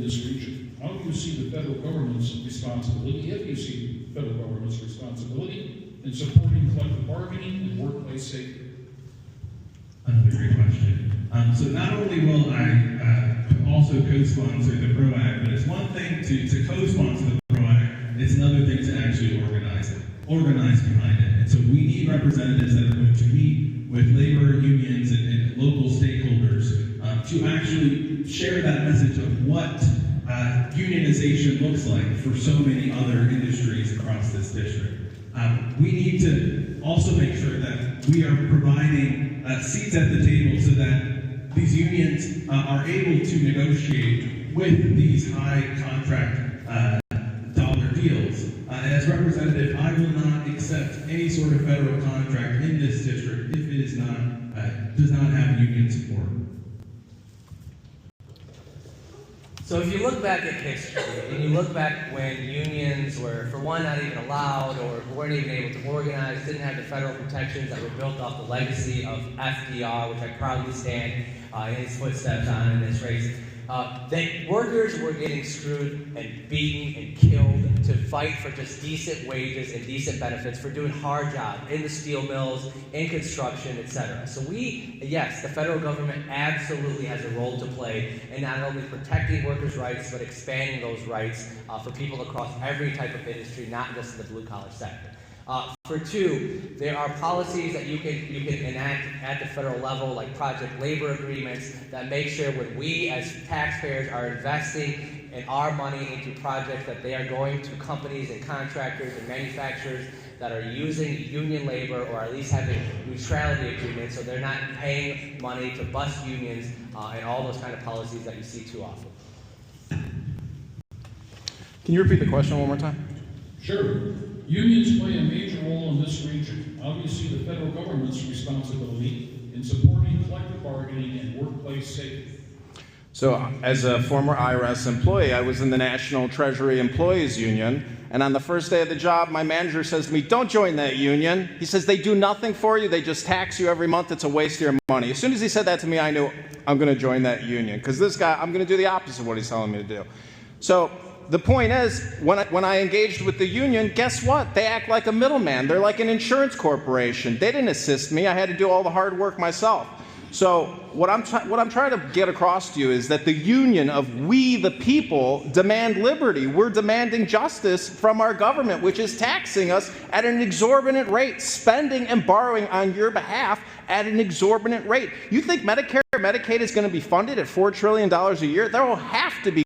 this region. How do you see the federal government's responsibility, if you see the federal government's responsibility, in supporting collective bargaining and workplace safety? Another great question. So not only will I also co-sponsor the PRO Act, but it's one thing to co-sponsor the PRO Act, it's another thing to actually organize behind it. And so we need representatives that are going to meet with labor unions and local stakeholders to actually share that message of what unionization looks like for so many other industries across this district. We need to also make sure that we are providing seats at the table so that these unions are able to negotiate with these high contract dollar deals. And as representative, I will not accept any sort of federal contract in this district if it is does not have union support. So if you look back at history, and you look back when unions were, for one, not even allowed, or weren't even able to organize, didn't have the federal protections that were built off the legacy of FDR, which I proudly stand in his footsteps on in this race, that workers were getting screwed and beaten and killed to fight for just decent wages and decent benefits for doing hard jobs in the steel mills, in construction, etc. So yes, the federal government absolutely has a role to play in not only protecting workers' rights, but expanding those rights for people across every type of industry, not just in the blue-collar sector. For two, there are policies that you can enact at the federal level, like project labor agreements, that make sure when we as taxpayers are investing in our money into projects that they are going to companies and contractors and manufacturers that are using union labor, or at least having neutrality agreements, so they're not paying money to bust unions and all those kind of policies that you see too often. Can you repeat the question one more time? Sure. Unions play a major role in this region. How do you see the federal government's responsibility in supporting collective bargaining and workplace safety? So, as a former IRS employee, I was in the National Treasury Employees Union, and on the first day of the job, my manager says to me, "Don't join that union." He says, "They do nothing for you, they just tax you every month, it's a waste of your money." As soon as he said that to me, I knew I'm going to join that union, because this guy, I'm going to do the opposite of what he's telling me to do. So, the point is, when I engaged with the union, guess what? They act like a middleman. They're like an insurance corporation. They didn't assist me. I had to do all the hard work myself. So what I'm trying to get across to you is that the union of we the people demand liberty. We're demanding justice from our government, which is taxing us at an exorbitant rate, spending and borrowing on your behalf at an exorbitant rate. You think Medicare and Medicaid is going to be funded at $4 trillion a year? There will have to be